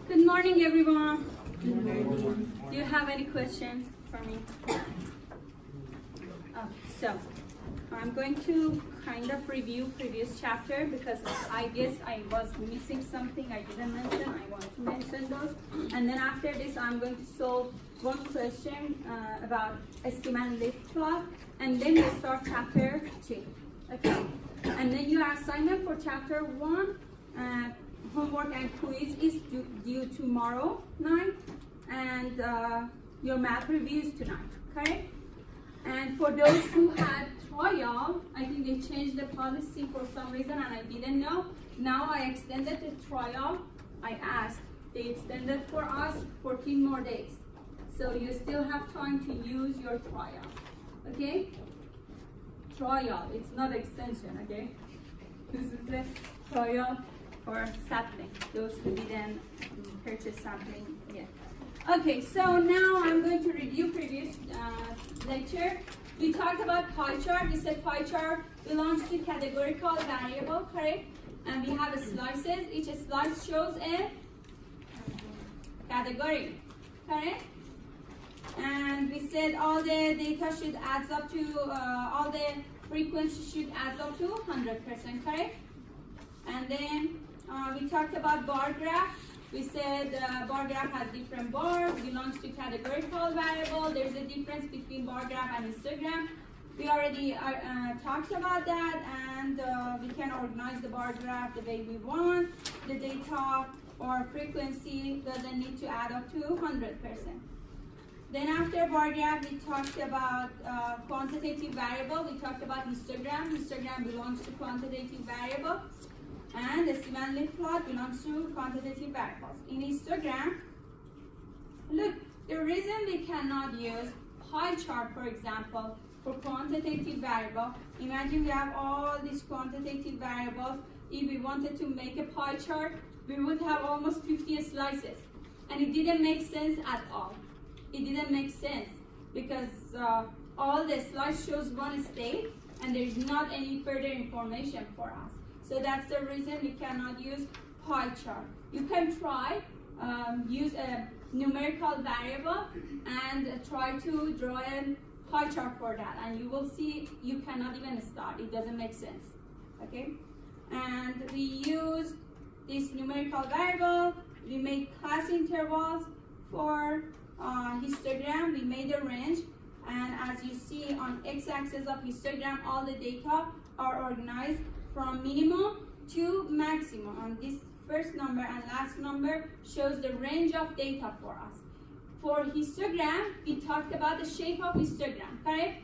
Good morning, everyone. Good morning. Do you have any question for me? So, I'm going to kind of review previous chapter because I guess I was missing something I didn't mention. I want to mention those. And then after this, I'm going to solve one question about estimate lift plot. And then we start chapter 2. Okay? And then your assignment for chapter 1. Homework and quiz is due tomorrow night, and your math review is tonight, okay? And for those who had trial, I think they changed the policy for some reason and I didn't know. Now I extended the trial. I asked. They extended for us 14 more days. So you still have time to use your trial, okay? Trial, it's not extension, okay? This is a trial for sapling, those who didn't purchase sapling yet. Okay, so now I'm going to review previous lecture. We talked about pie chart. We said pie chart belongs to categorical variable, correct? And we have slices. Each slice shows a category, correct? And we said all the data should add up to, all the frequency should add up to 100%, correct? And then we talked about bar graph. We said bar graph has different bars, belongs to categorical variable. There's a difference between bar graph and histogram. We already talked about that, and we can organize the bar graph the way we want. The data or frequency doesn't need to add up to 100%. Then after bar graph, we talked about quantitative variable. We talked about histogram. Histogram belongs to quantitative variable. And the estimate lift plot belongs to quantitative variables. In histogram, look, the reason we cannot use pie chart, for example, for quantitative variable, imagine we have all these quantitative variables. If we wanted to make a pie chart, we would have almost 50 slices. And it didn't make sense at all. It didn't make sense because all the slice shows one state and there's not any further information for us. So that's the reason we cannot use pie chart. You can try, use a numerical variable and try to draw a pie chart for that. And you will see you cannot even start. It doesn't make sense, okay? And we use this numerical variable. We made class intervals for histogram. We made a range. And as you see on x-axis of histogram, all the data are organized from minimum to maximum. And this first number and last number shows the range of data for us. For histogram, we talked about the shape of histogram, correct?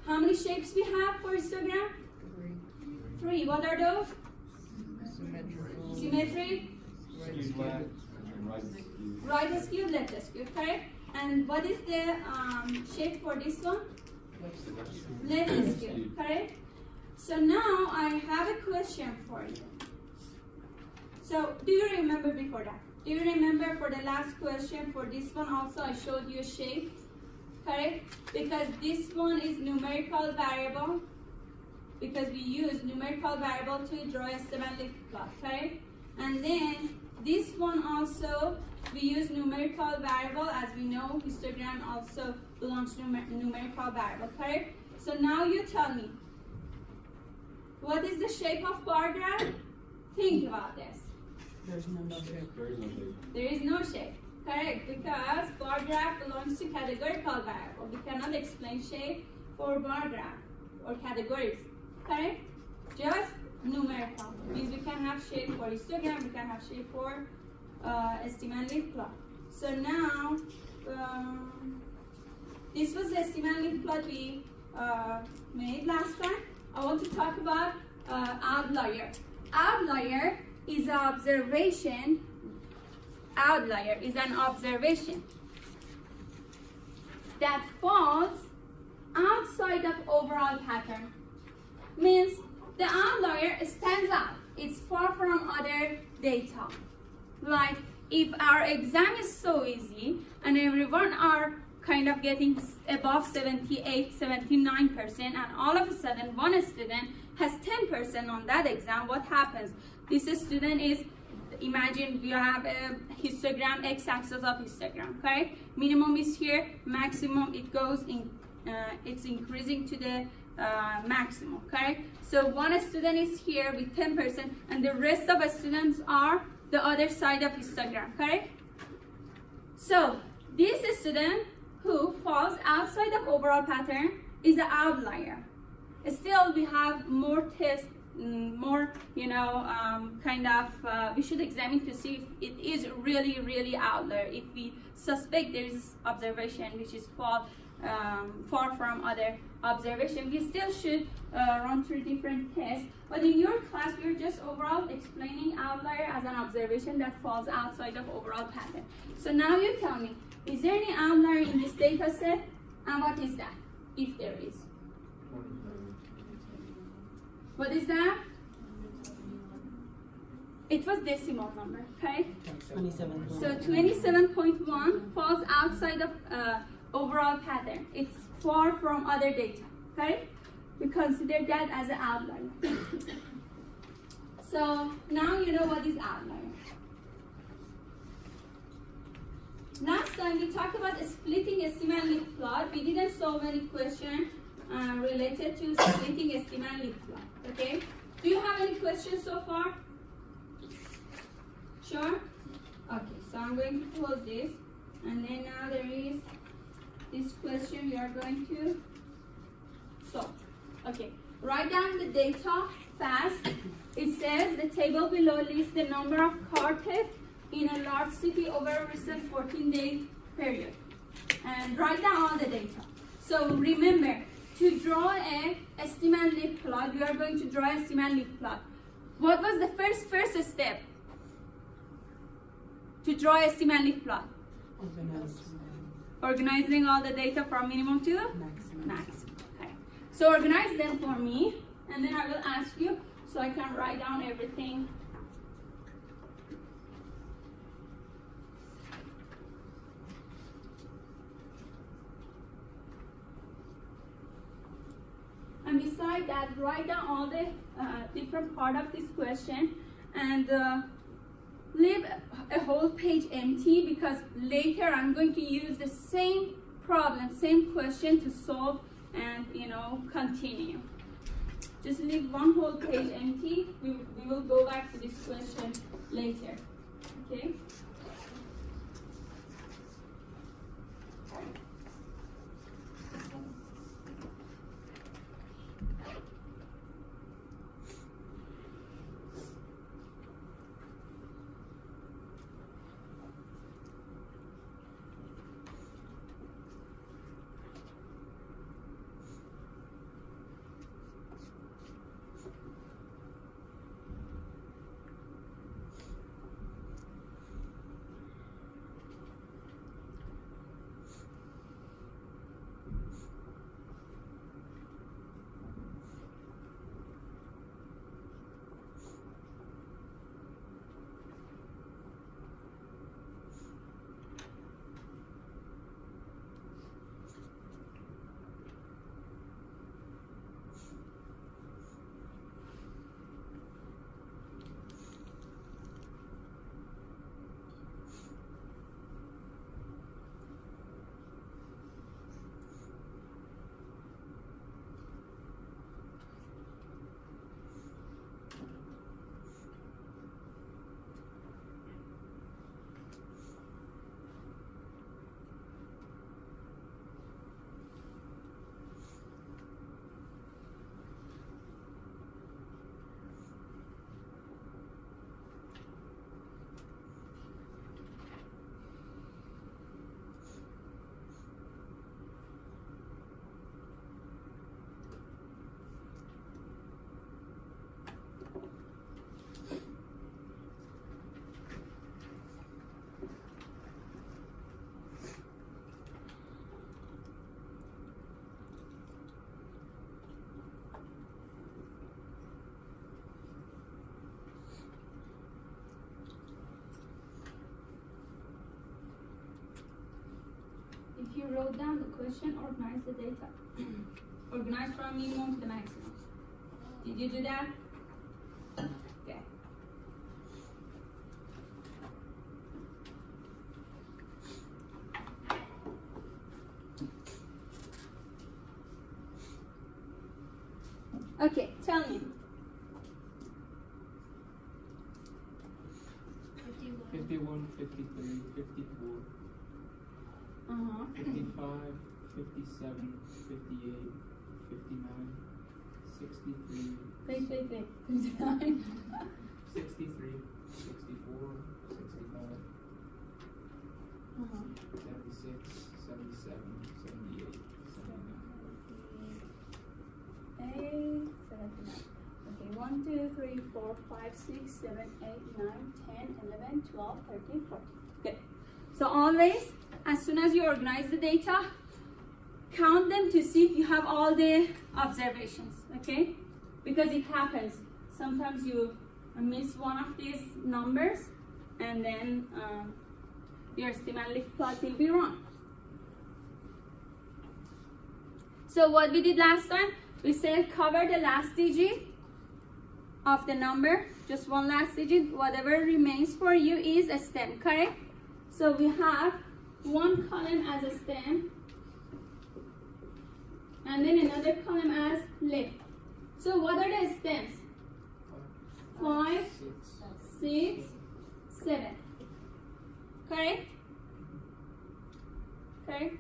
How many shapes we have for histogram? Three. What are those? Symmetric. Right skewed, left skewed, correct? And what is the shape for this one? Left skewed, correct? So now I have a question for you. So do you remember before that? Do you remember for the last question for this one also I showed you a shape, correct? Because this one is numerical variable, because we use numerical variable to draw a semantic plot, correct? And then this one also we use numerical variable, as we know histogram also belongs to numerical variable, correct? So now you tell me, what is the shape of bar graph? Think about this. There's no shape. There is no shape. Correct, because bar graph belongs to categorical variable. We cannot explain shape for bar graph or categories. Correct? Just numerical. Means we can have shape for histogram, we can have shape for estimate lift plot. So now, this was the estimate lift plot we made last time. I want to talk about outlier. Outlier is an observation. Outlier is an observation that falls outside of overall pattern. Means the outlier stands out. It's far from other data. Like if our exam is so easy and everyone are kind of getting above 78, 79%, and all of a sudden one student has 10% on that exam, what happens? This student is, imagine you have a histogram, x-axis of histogram, correct? Minimum is here, maximum it goes in, it's increasing to the maximum, correct? So one student is here with 10% and the rest of the students are the other side of histogram, correct? So this student who falls outside of overall pattern is an outlier. Still, we have more tests, more, we should examine to see if it is really outlier. If we suspect there is observation which is far from other observation, we still should run through different tests. But in your class, we're just overall explaining outlier as an observation that falls outside of overall pattern. So now you tell me, is there any outlier in this data set? And what is that, if there is? What is that? It was decimal number, okay? 27. So 27.1 falls outside of overall pattern. It's far from other data, okay? We consider that as an outlier. So now you know what is outlier. Last time we talked about splitting schema and leaf plot. We didn't solve any question related to splitting schema and leaf plot. Okay? Do you have any questions so far? Sure? Okay, so I'm going to close this. And then now there is this question we are going to solve. Okay, write down the data fast. It says the table below lists the number of car theft in a large city over a recent 14-day period. And write down all the data. So remember, to draw a schema and leaf plot, we are going to draw a schema and leaf plot. What was the first step to draw a schema and leaf plot? Organizing all the data from minimum to maximum. Okay. So organize them for me, and then I will ask you so I can write down everything. And beside that, write down all the different part of this question and leave a whole page empty, because later I'm going to use the same problem, same question to solve and continue. Just leave one whole page empty. We will go back to this question later. Okay? you wrote down the question, organize the data. Organize from minimum to the maximum. Did you do that? Okay. Okay, tell me. 51, 53, 54, 55, 57, 58, 59, 63, Wait. 59. 63, 64, 65, 76, 77, 78, 79. 79. Okay, 1, 2, 3, 4, 5, 6, 7, 8, 9, 10, 11, 12, 13, 14. Good. So always, as soon as you organize the data, count them to see if you have all the observations, okay? Because it happens. Sometimes you miss one of these numbers and then your stem and lift plot will be wrong. So what we did last time, we said cover the last digit of the number, just one last digit. Whatever remains for you is a stem, correct? So we have one column as a stem and then another column as lift. So what are the stems? 5, 6, 7. Correct? Correct?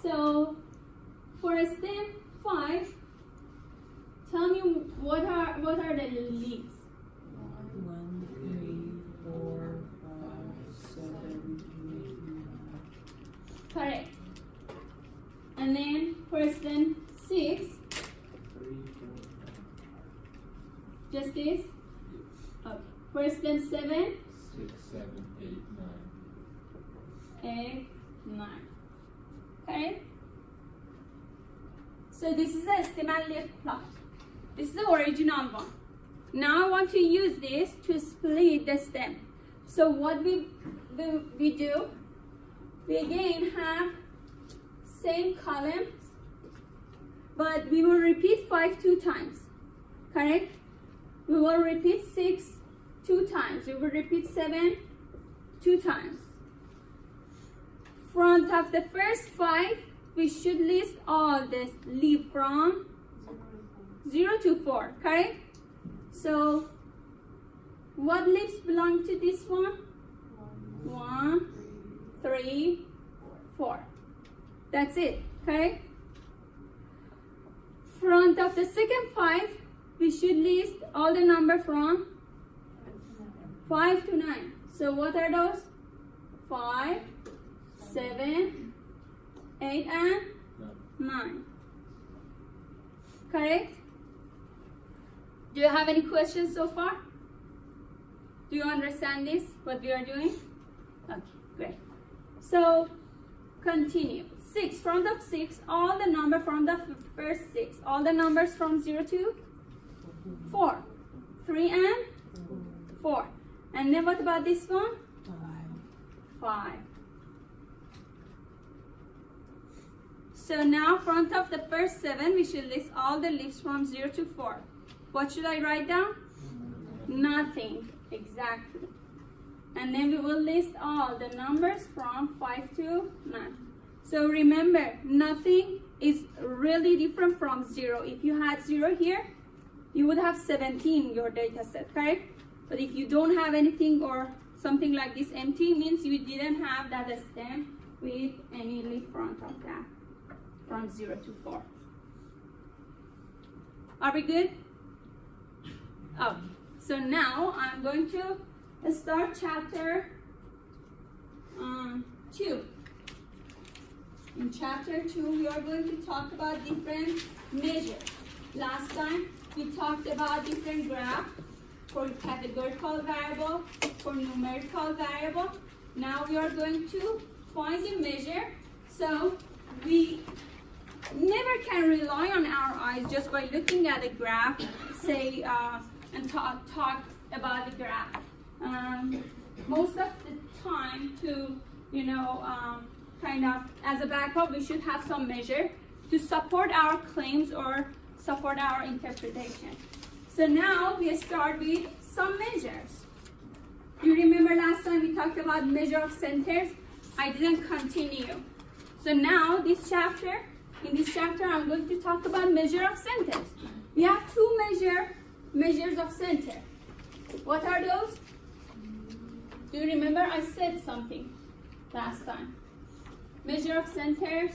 So for a stem 5, tell me what are the leaves? 1, 3, 4, 5, 7, 8, 9. Correct. And then for a stem 6, 3, 4, 5. just this? Okay. For a stem 7, 6, 7, 8, 9. 8, 9. Correct? So this is a stem and lift plot. This is the original one. Now I want to use this to split the stem. So what we do, we again have same columns, but we will repeat 5 2 times. Correct? We will repeat 6 2 times. We will repeat 7 2 times. Front of the first 5, we should list all this leaf from 0 to 4, correct? So, what leaves belong to this one? 1, 3, 4. That's it, correct? Front of the second 5, we should list all the number from 5 to 9. So, what are those? 5, 7, 8, and 9. Correct? Do you have any questions so far? Do you understand this, what we are doing? Okay, great. So, continue. 6, front of 6, all the number from the first 6. All the numbers from 0 to 4. 3 and 4. And then what about this one? 5. So now, front of the first 7, we should list all the leaves from 0 to 4. What should I write down? Nothing. Exactly. And then we will list all the numbers from 5 to 9. So remember, nothing is really different from 0. If you had 0 here, you would have 17 in your data set, correct? But if you don't have anything or something like this empty, means you didn't have that stem with any leaf front of that. From 0 to 4. Are we good? Oh, so now I'm going to start chapter 2. In chapter 2, we are going to talk about different measures. Last time, we talked about different graphs for categorical variable, for numerical variable. Now we are going to find a measure. So we never can rely on our eyes just by looking at a graph, say, and talk about the graph. Most of the time, to kind of as a backup, we should have some measure to support our claims or support our interpretation. So now we start with some measures. You remember last time we talked about measure of centers? I didn't continue. So now in this chapter, I'm going to talk about measure of centers. We have two measures of center. What are those? Do you remember I said something last time? Measure of centers,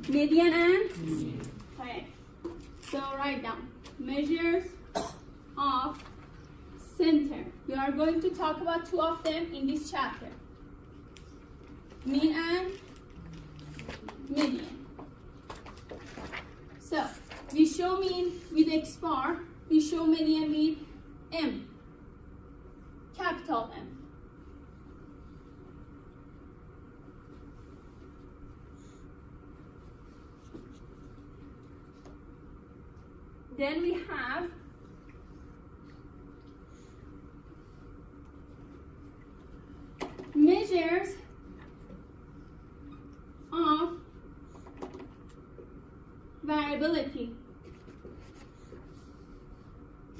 median and? Okay. So write down measures of center. We are going to talk about two of them in this chapter. Mean and median. So we show mean with X bar, we show median with M, capital M. Then we have measures of variability.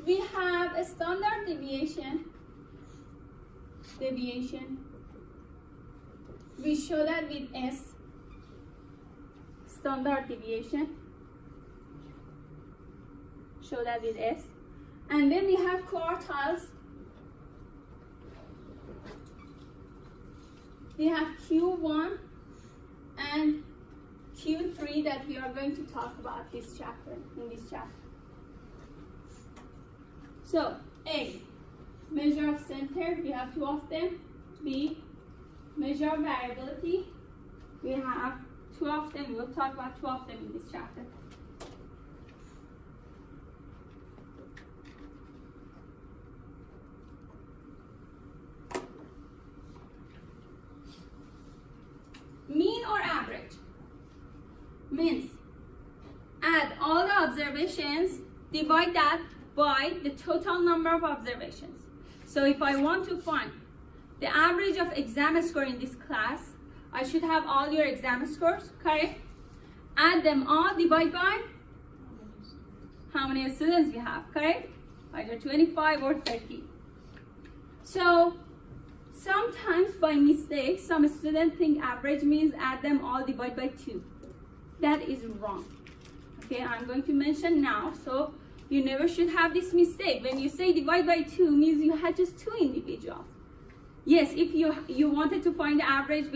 We have a standard deviation. We show that with S, standard deviation. Show that with S. And then we have quartiles. We have Q1 and Q3 that we are going to talk about in this chapter. So A, measure of center, we have two of them. B, measure of variability, we have two of them. We'll talk about two of them in this chapter. Mean or average means add all the observations, divide that by the total number of observations. So if I want to find the average of exam score in this class, I should have all your exam scores, correct? Add them all, divide by how many students we have, correct? Either 25 or 30. So sometimes by mistake, some students think average means add them all, divide by 2. That is wrong. Okay, I'm going to mention now, so you never should have this mistake. When you say divide by 2 means you had just 2 individuals. Yes, if you wanted to find the average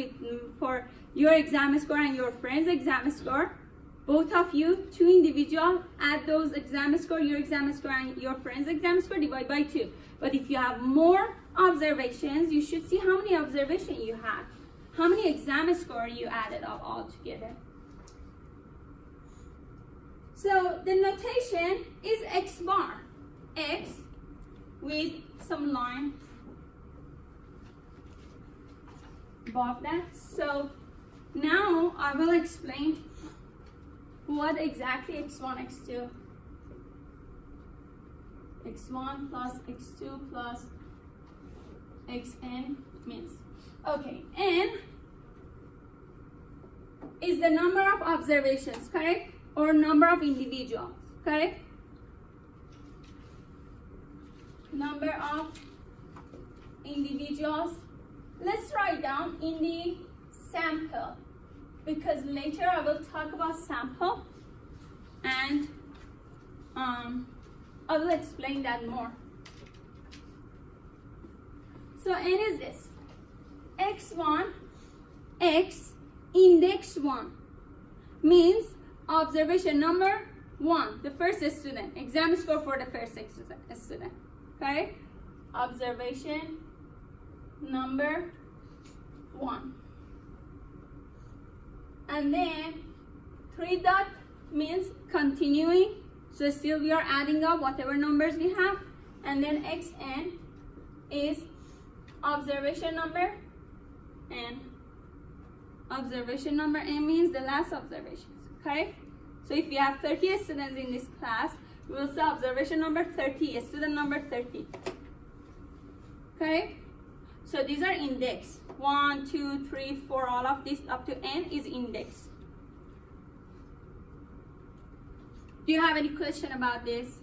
for your exam score and your friend's exam score, both of you, 2 individuals, add those exam score, your exam score and your friend's exam score, divide by 2. But if you have more observations, you should see how many observations you had, how many exam score you added up all together. So the notation is X bar, X with some line above that. So now I will explain what exactly X1, X2, X1 plus X2 plus Xn means. Okay, N is the number of observations, correct? Or number of individuals, correct? Number of individuals. Let's write down in the sample, because later I will talk about sample and I will explain that more. So N is this, X1, X index 1 means observation number 1, the first student, exam score for the first student, okay? Observation number 1. And then 3 dot means continuing, so still we are adding up whatever numbers we have, and then Xn is observation number N. Observation number N means the last observations, okay? So if we have 30 students in this class, we will say observation number 30, student number 30, okay? So these are index. 1, 2, 3, 4, all of this up to n is index. Do you have any question about this?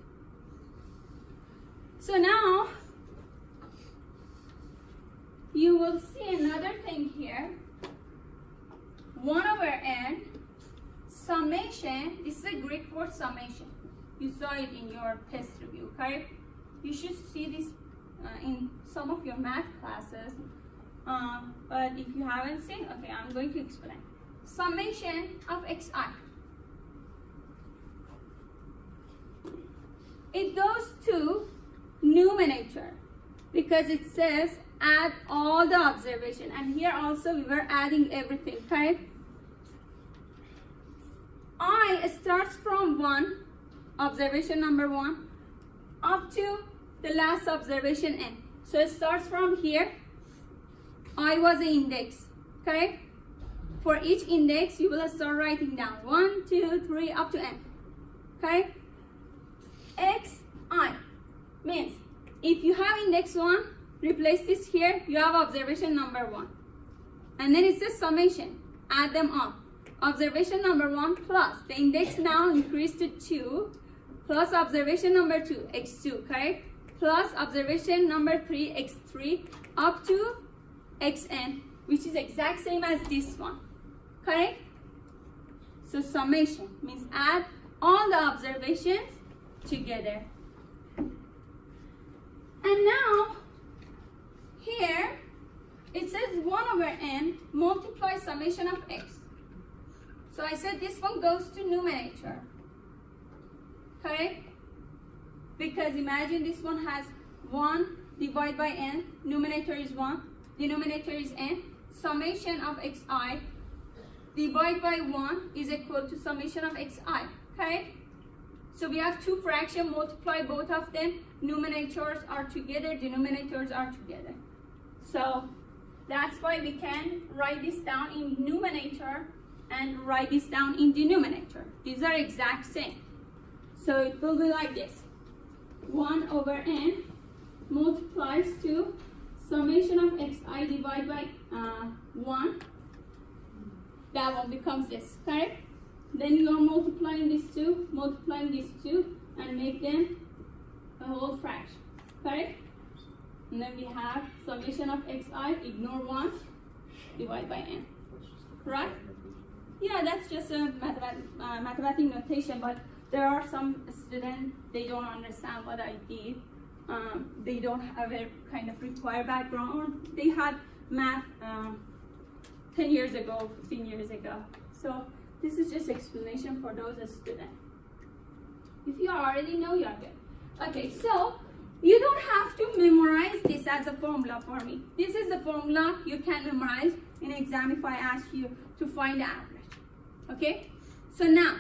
So now, you will see another thing here. 1 over n, summation, this is a Greek word summation. You saw it in your test review, correct? You should see this in some of your math classes. But if you haven't seen, okay, I'm going to explain. Summation of xi. It goes to numerator because it says add all the observation, and here also we were adding everything, correct? I starts from 1, observation number 1, up to the last observation n. So it starts from here. I was the index, correct? For each index, you will start writing down 1, 2, 3, up to n, correct? xi means if you have index 1, replace this here, you have observation number 1. And then it says summation, add them all. Observation number 1 plus, the index now increased to 2, plus observation number 2, x2, correct? Plus observation number 3, x3, up to xn, which is exact same as this one, correct? So summation means add all the observations together. And now, here, it says 1 over n multiply summation of x. So I said this one goes to numerator, correct? Because imagine this one has 1 divided by n, numerator is 1, denominator is n, summation of xi divided by 1 is equal to summation of xi, correct? So we have two fractions, multiply both of them, numerators are together, denominators are together. So that's why we can write this down in numerator and write this down in denominator. These are exact same. So it will be like this. 1 over n multiplies to summation of xi divided by 1. That one becomes this, correct? Then you are multiplying these two, and make them a whole fraction, correct? And then we have summation of xi, ignore 1, divided by n, right? Yeah, that's just a mathematical notation, but there are some students, they don't understand what I did. They don't have a kind of required background, or they had math 10 years ago, 15 years ago. So this is just explanation for those students. If you already know, you are good. Okay, so you don't have to memorize this as a formula for me. This is the formula you can memorize in exam if I ask you to find the average. Okay, so now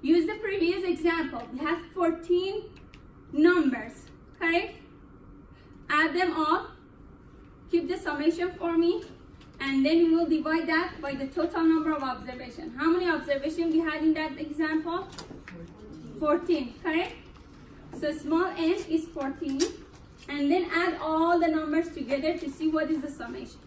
use the previous example. We have 14 numbers, correct? Add them all, keep the summation for me, and then we will divide that by the total number of observations. How many observations we had in that example? 14, correct? So small n is 14, and then add all the numbers together to see what is the summation.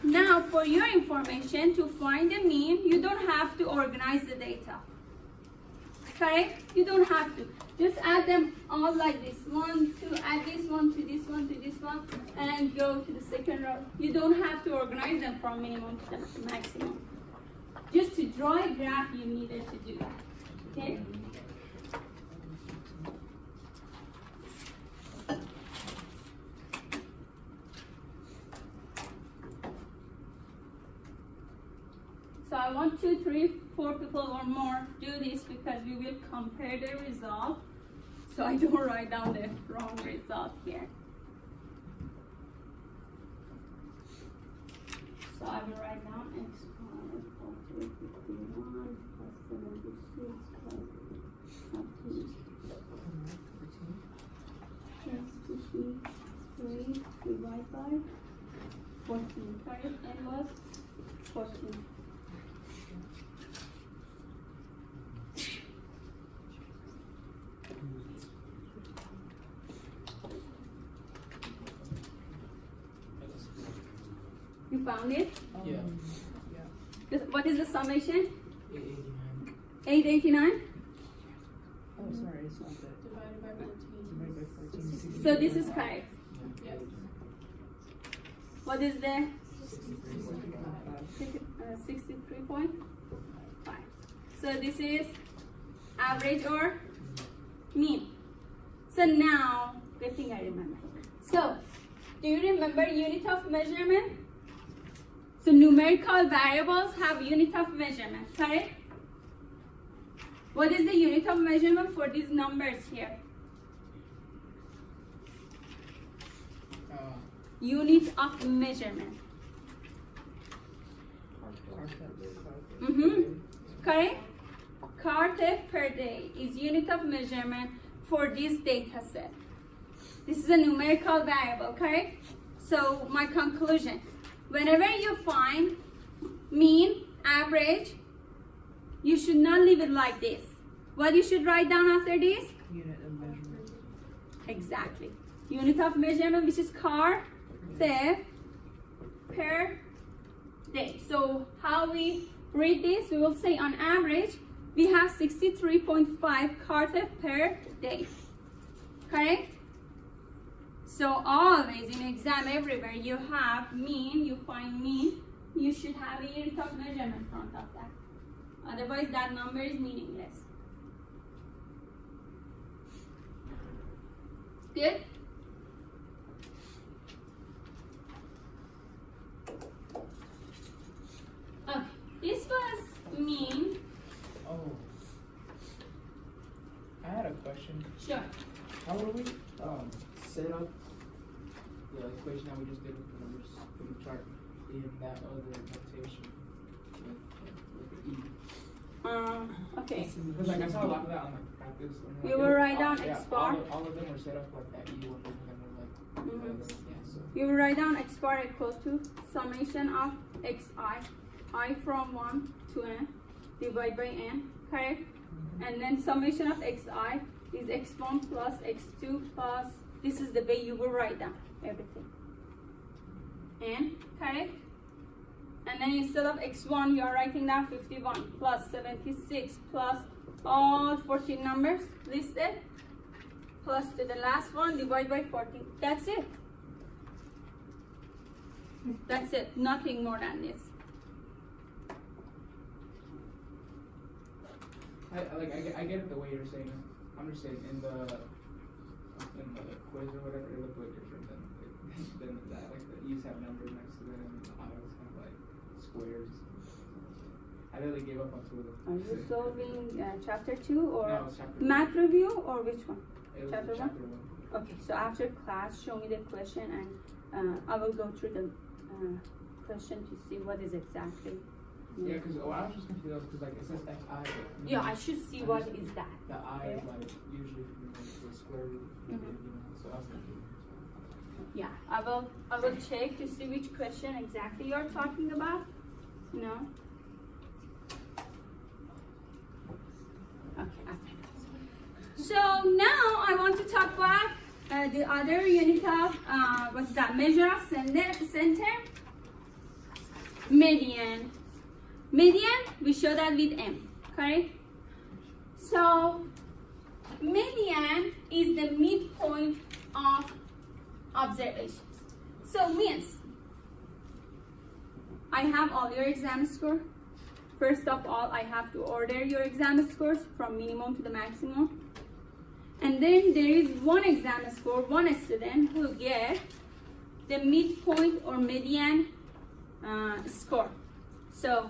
Now, for your information, to find the mean, you don't have to organize the data. Correct? You don't have to. Just add them all like this. 1, 2, add this one to this one to this one, and go to the second row. You don't have to organize them from minimum to the maximum. Just to draw a graph, you needed to do that. Okay? So I want 2, 3, 4 people or more do this because we will compare the result. So I don't write down the wrong result here. So I will write down x equal to 51 plus 76 plus 53 divided by 14. You found it? Yeah. What is the summation? 889. 889? Oh, sorry, it's not that. Divided by 14. Divided by 14. So this is correct. Yes. What is the 63.5. 63.5? So this is average or mean. So now, good thing I remember. So, do you remember unit of measurement? So numerical variables have unit of measurement, correct? What is the unit of measurement for these numbers here? Unit of measurement. Correct? Cartef per day is unit of measurement for this data set. This is a numerical variable, correct? So my conclusion, whenever you find mean, average, you should not leave it like this. What you should write down after this? Unit of measurement. Exactly. Unit of measurement, which is car theft per day. So how we read this? We will say on average, we have 63.5 car theft per day. Correct? So always in exam, everywhere you have mean, you find mean, you should have a unit of measurement in front of that. Otherwise, that number is meaningless. Good? Okay, this was mean. Oh. I had a question. Sure. How would we set up the equation that we just did with the numbers for the chart in that other notation with the E? Okay. Because like I saw a lot of that on like practice. And, You like, will write down yeah, X bar. all of them were set up like that E one, and then we're like, yeah, so. You will write down x bar equals to summation of xi, I from 1 to n, divided by n, correct? And then summation of xi is x1 plus x2 plus, this is the way you will write down everything. N, correct? And then instead of x1, you are writing down 51 plus 76 plus all 14 numbers listed, plus to the last one, divided by 14. That's it. That's it. Nothing more than this. I get it the way you're saying it. I'm just saying in the quiz or whatever, it looked way different than that. Like the E's have numbers next to them, and the I's have like squares. I really gave up on two of them. Are you solving chapter 2 or No, it's chapter math review or which one? It was chapter chapter one? one. Okay, so after class, show me the question and I will go through the question to see what is exactly. Yeah, because I was just confused because like it says XI. But Yeah, I should see what is that. The I is like usually from the square root, you know, so I was confused. Yeah, I will check to see which question exactly you're talking about. No. Okay. So now I want to talk about the other unit of what's that? Measure of center. Median. Median, we show that with M, correct? So, median is the midpoint of observations. So, means I have all your exam score. First of all, I have to order your exam scores from minimum to the maximum. And then there is one exam score, one student who gets the midpoint or median score. So,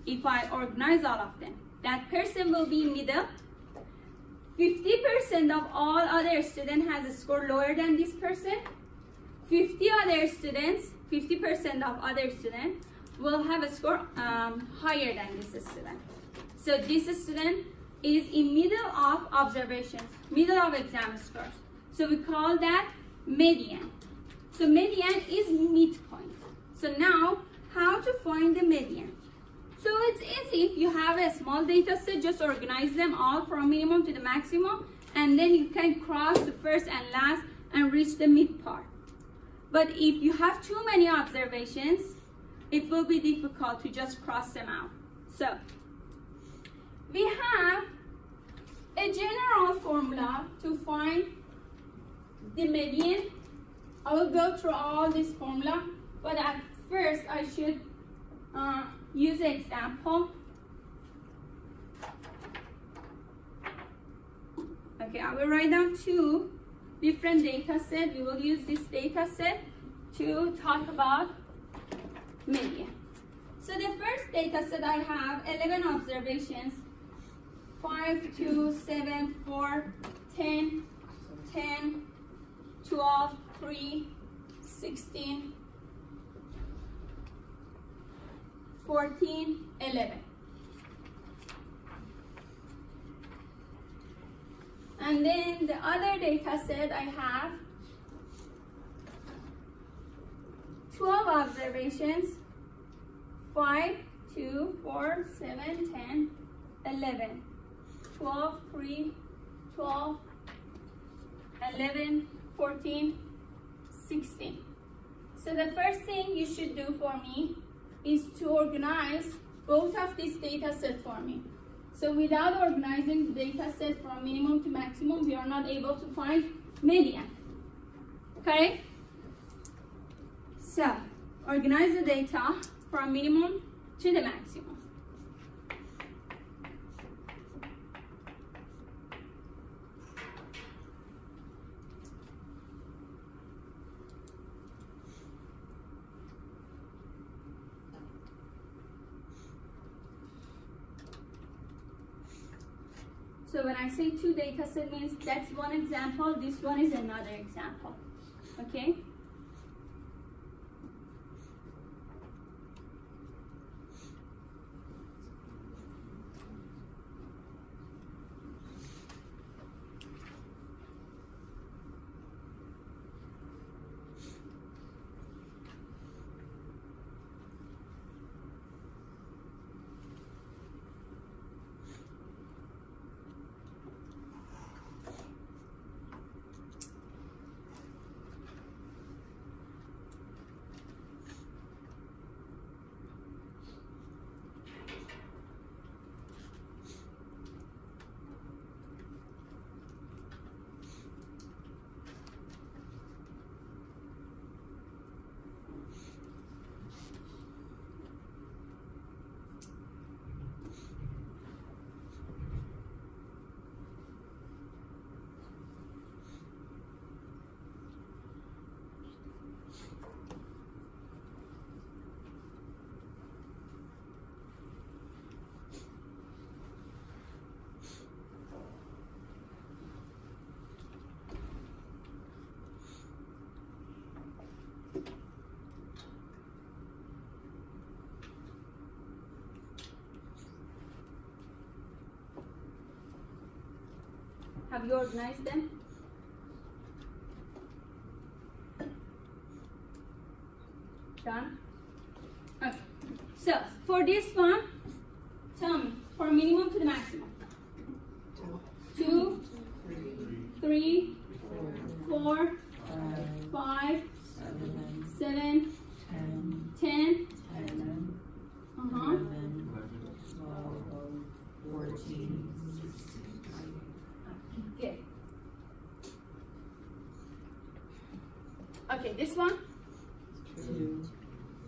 if I organize all of them, that person will be middle. 50% of all other students has a score lower than this person. 50% of other students will have a score higher than this student. So this student is in middle of observations, middle of exam scores. So we call that median. So median is midpoint. So now, how to find the median. So it's easy. If you have a small data set, just organize them all from minimum to the maximum, and then you can cross the first and last and reach the mid part. But if you have too many observations, it will be difficult to just cross them out. So we have a general formula to find the median. I will go through all this formula, but at first I should use an example. Okay, I will write down two different data sets. We will use this data set to talk about median. So the first data set I have 11 observations, 5, 2, 7, 4, 10, 10, 12, 3, 16, 14, 11. And then the other data set I have 12 observations, 5, 2, 4, 7, 10, 11, 12, 3, 12, 11, 14, 16. So the first thing you should do for me is to organize both of these data sets for me. So without organizing the data set from minimum to maximum, we are not able to find median. Correct? So organize the data from minimum to the maximum. So when I say two data set means that's one example, this one is another example. Okay? Have you organized them? Done? Okay. So for this one, tell me, from minimum to the maximum. 2, 3, 4, 5, 7, 10, 14. Good. Okay, this one? 2,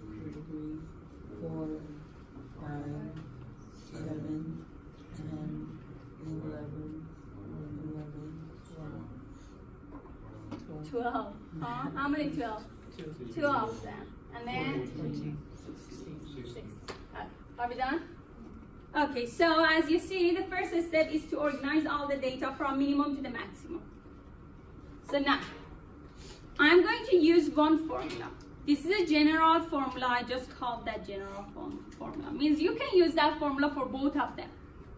3, 4, 5, 7, 10, 11, 12. Huh? How many 12? 12 then. And then? 14, 16. Are we done? Okay, so as you see, the first step is to organize all the data from minimum to the maximum. So now, I'm going to use one formula. This is a general formula. I just called that general formula. Means you can use that formula for both of them.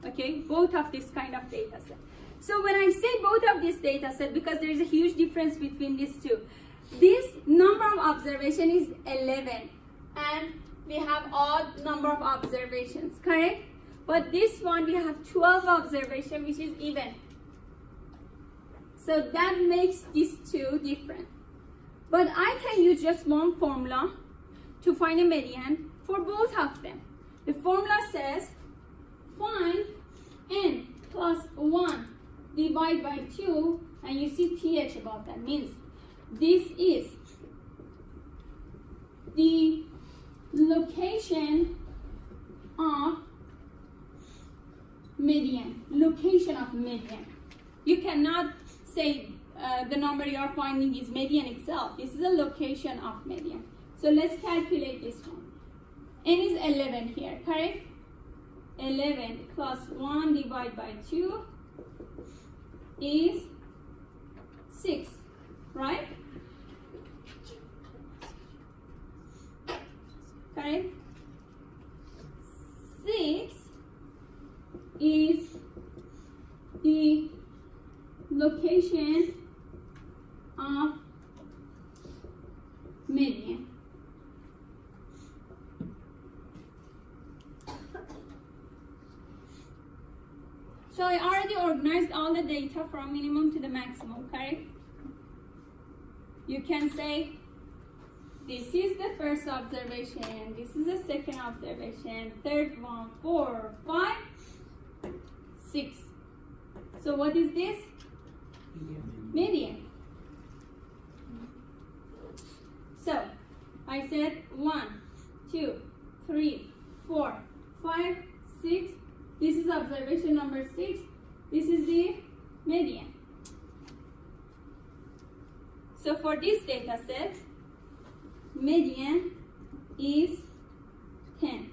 Okay, both of this kind of data set. So when I say both of this data set, because there is a huge difference between these two, this number of observation is 11, and we have odd number of observations, correct? But this one we have 12 observations, which is even. So that makes these two different. But I can use just one formula to find a median for both of them. The formula says find n plus 1 divided by 2, and you see th above that. Means this is the location of median. Location of median. You cannot say the number you are finding is median itself. This is a location of median. So let's calculate this one. N is 11 here, correct? 11 plus 1 divided by 2 is 6, right? Correct? 6 is the location of median. So I already organized all the data from minimum to the maximum, correct? You can say this is the first observation, this is the second observation, third one, 4, 5, 6. So what is this? Median. So I said 1, 2, 3, 4, 5, 6. This is observation number 6. This is the median. So for this data set, median is 10.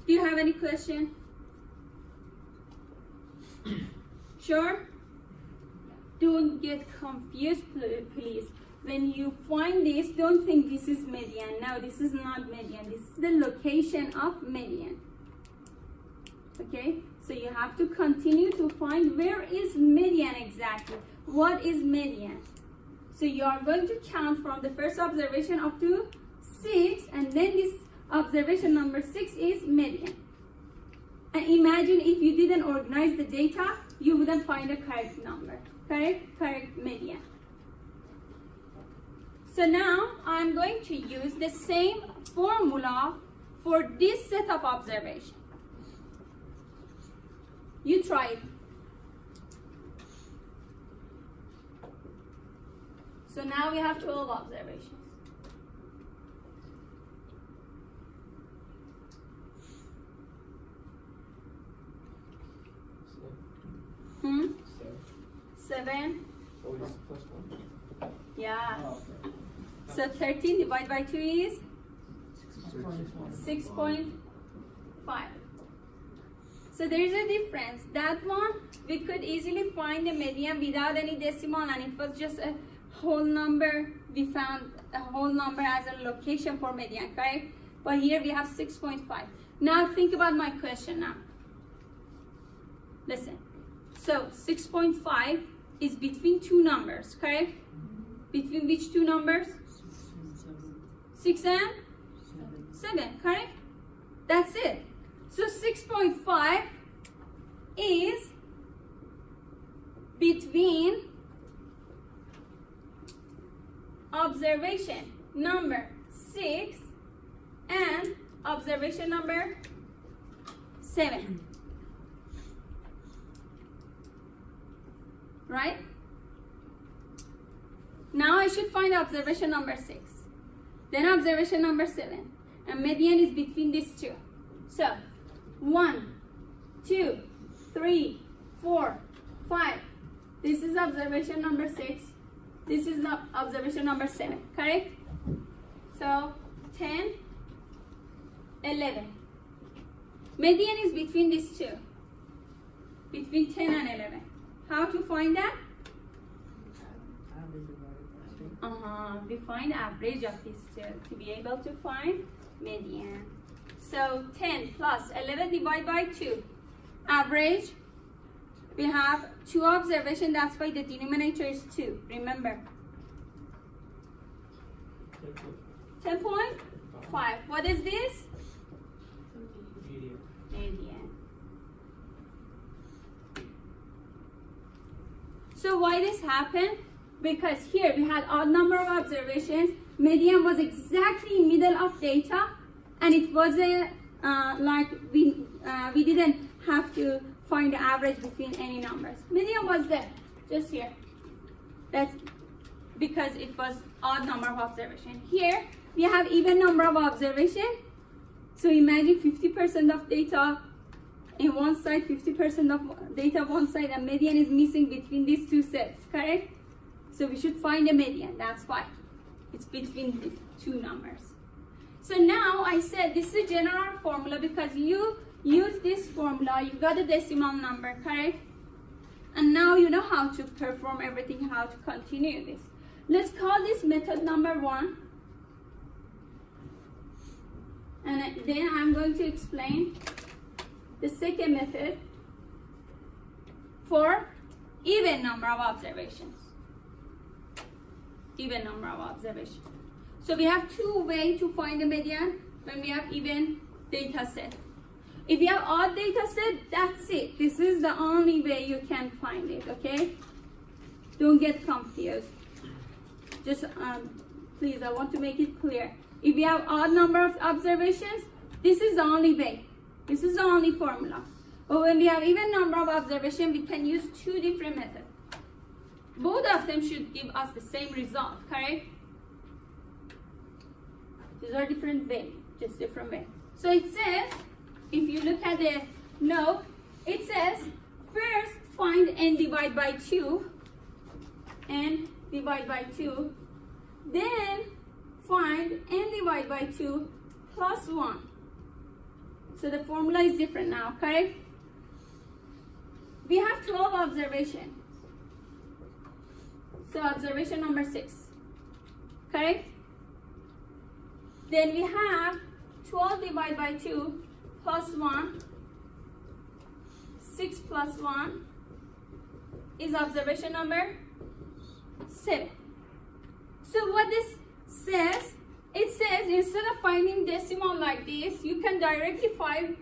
Do you have any question? Sure? Don't get confused, please. When you find this, don't think this is median. No, this is not median. This is the location of median. Okay? So you have to continue to find where is median exactly. What is median? So you are going to count from the first observation up to 6, and then this observation number 6 is median. And imagine if you didn't organize the data, you wouldn't find a correct number. Correct median. So now I'm going to use the same formula for this set of observations. You try it. So now we have 12 observations. Hmm? 7. Oh, it's plus 1? Yeah. Oh, okay. So 13 divided by 2 is 6.5. So there is a difference. That one, we could easily find the median without any decimal, and it was just a whole number. We found a whole number as a location for median, correct? But here we have 6.5. Now think about my question now. Listen. So 6.5 is between two numbers, correct? Between which two numbers? 6 and 7, correct? That's it. So 6.5 is between observation number 6 and observation number 7. Right? Now I should find observation number 6. Then observation number 7. And median is between these two. So 1, 2, 3, 4, 5. This is observation number 6. This is the observation number 7. Correct? So 10, 11. Median is between these two. Between 10 and 11. How to find that? We find average of these two to be able to find median. So 10 plus 11 divided by 2. Average, We have 2 observations, that's why the denominator is 2. Remember. 10.5. What is this? Median. So why this happened? Because here we had odd number of observations. Median was exactly middle of data, and it wasn't like we didn't have to find the average between any numbers. Median was there, just here. That's because it was odd number of observation. Here we have even number of observation. So imagine 50% of data in one side, 50% of data one side, and median is missing between these two sets, correct? So we should find a median, that's why. It's between these two numbers. So now I said this is a general formula because you use this formula, you got a decimal number, correct? And now you know how to perform everything, how to continue this. Let's call this method number 1. And then I'm going to explain the second method for even number of observations. Even number of observations. So we have 2 ways to find the median when we have even data set. If you have odd data set, that's it. This is the only way you can find it, okay? Don't get confused. Just please, I want to make it clear. If you have odd number of observations, this is the only way. This is the only formula. But when we have even number of observations, we can use 2 different methods. Both of them should give us the same result, correct? These are different ways, just different ways. So it says, if you look at the note, it says, first find n divided by 2, n divided by 2, then find n divided by 2 plus 1. So the formula is different now, correct? We have 12 observations. So observation number 6, correct? Then we have 12 divided by 2 plus 1. 6 plus 1 is observation number 7. So what this says, it says instead of finding decimal like this, you can directly find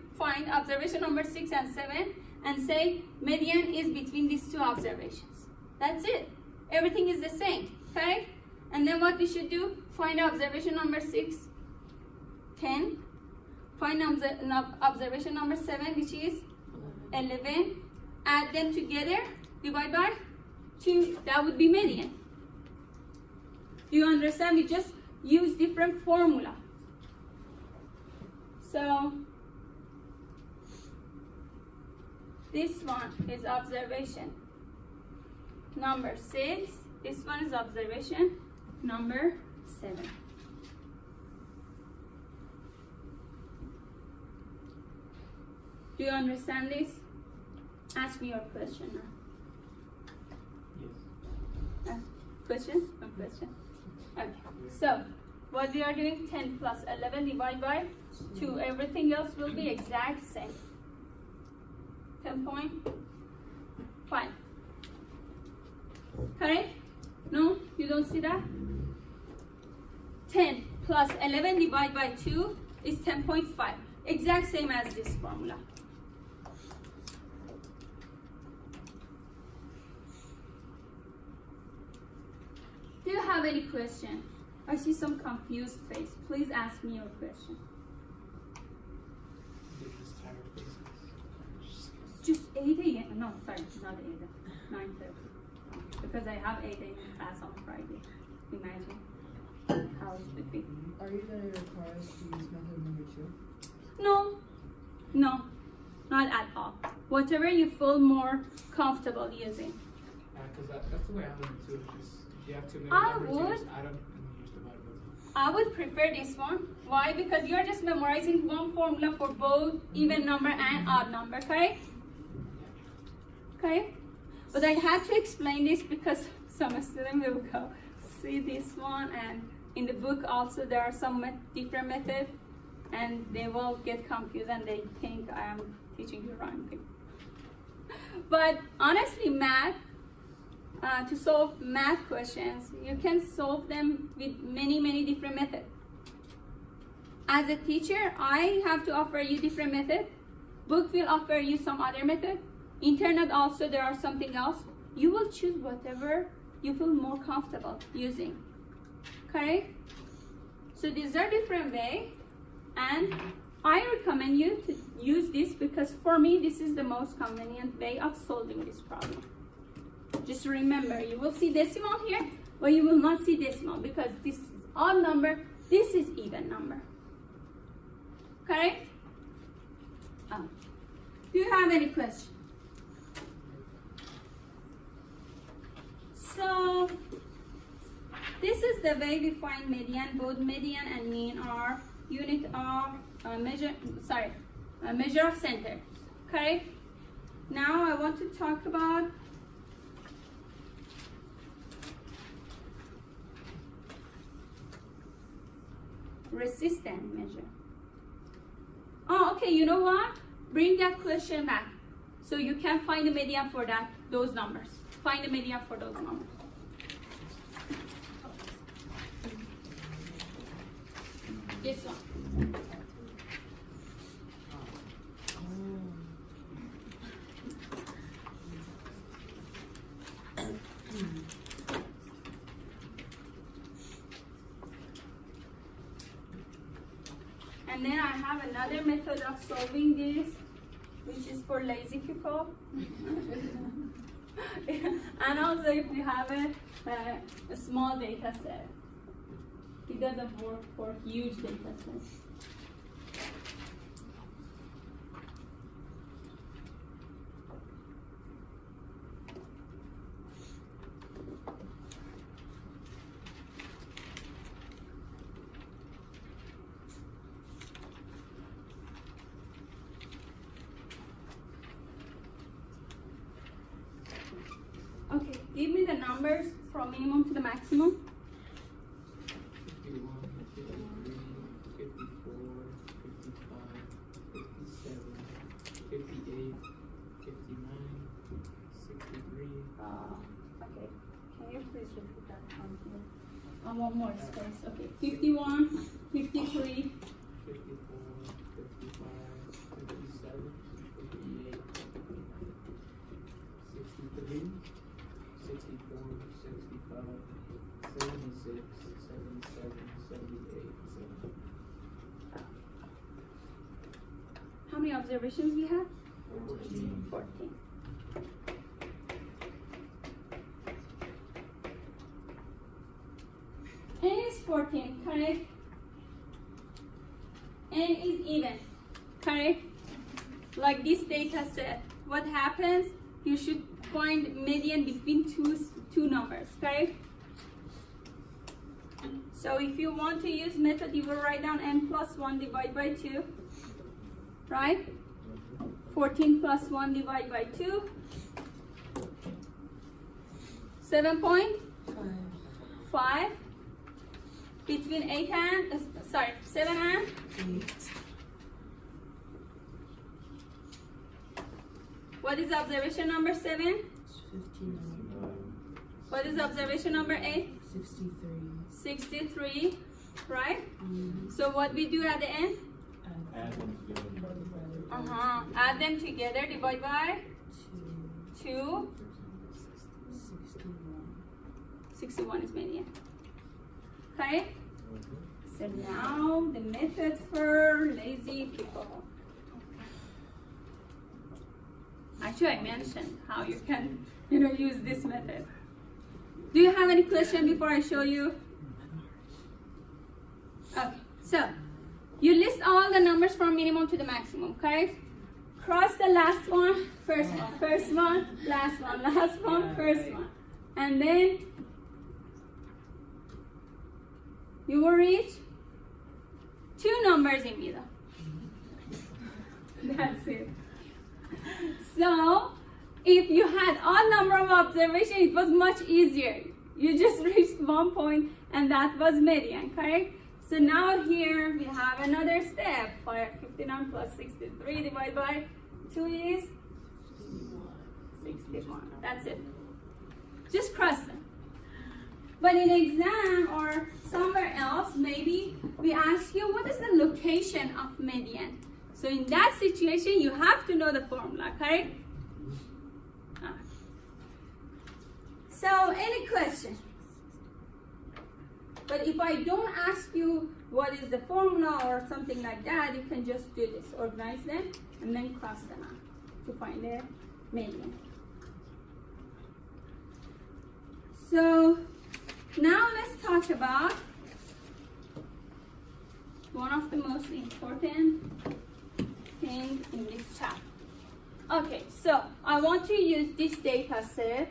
observation number 6 and 7 and say median is between these 2 observations. That's it. Everything is the same, correct? And then what we should do, find observation number 6, 10. Find observation number 7, which is 11. Add them together, divide by 2. That would be median. Do you understand? We just use different formula. So this one is observation number 6. This one is observation number 7. Do you understand this? Ask me your question now. Yes. Question? No question. Okay. So what we are doing, 10 plus 11 divided by 2. Everything else will be exact same. 10.5. Correct? No? You don't see that? 10 plus 11 divided by 2 is 10.5. Exact same as this formula. Do you have any question? I see some confused face. Please ask me your question. It's just 8 a.m. No, sorry, not 8 a.m. 9:30. Because I have 8 a.m. class on Friday. Imagine how it would be. Are you going to require us to use method number 2? No, no, not at all. Whatever you feel more comfortable using. Because that's the way I learn too. If you have too many I numbers, would. you just add them and you just divide them. I would prefer this one. Why? Because you're just memorizing one formula for both even number and odd number, correct? Okay? But I had to explain this because some students will go see this one, and in the book also there are some different methods, and they will get confused and they think I am teaching the wrong thing. But honestly, math, to solve math questions, you can solve them with many different methods. As a teacher, I have to offer you different methods. Book will offer you some other method. Internet also, there are something else. You will choose whatever you feel more comfortable using. Correct? So these are different ways, and I recommend you to use this because for me, this is the most convenient way of solving this problem. Just remember, you will see decimal here, but you will not see decimal because this is odd number, this is even number. Correct? Do you have any questions? So, this is the way we find median. Both median and mean are unit of measure of center. Correct? Now I want to talk about resistance measure. Oh, okay, you know what? Bring that question back. So you can find the median for those numbers. Find the median for those numbers. This one. And then I have another method of solving this, which is for lazy people. And also if you have a small data set. It doesn't work for huge data sets. Okay, give me the numbers from minimum to the maximum. 51, 53, 54, 55, 57, 58, 59, 63. Okay, can you please repeat that count here? One more space. Okay, 51, 53. 54, 55, 57, 58, 63, 64, 65, 76, 77, 78, 70. How many observations we have? 14. 14. N is 14, correct? N is even, correct? Like this data set, what happens? You should find median between two numbers, correct? So if you want to use method, you will write down n plus 1 divided by 2, right? 14 plus 1 divided by 2. 7.5 between 8 and 7 and 8. what is observation number 7? 59. What is observation number 8? 63. 63, right? Mm. So what we do at the end? Add them together. Add them together, divide by 2. 61. 61 is median. Okay? So now the method for lazy people. Actually, I mentioned how you can, use this method. Do you have any question before I show you? Okay, so you list all the numbers from minimum to the maximum, correct? Cross the last one, first one, first one, last one, first one. And then you will reach 2 numbers in middle. That's it. So, if you had odd number of observation, it was much easier. You just reached 1 point and that was median, correct? So now here we have another step. 59 plus 63 divided by 2 is 61. That's it. Just cross them. But in exam or somewhere else, maybe we ask you what is the location of median. So in that situation, you have to know the formula, correct? So any question? But if I don't ask you what is the formula or something like that, you can just do this. Organize them and then cross them out to find the median. So now let's talk about one of the most important things in this chapter. Okay, so I want to use this data set.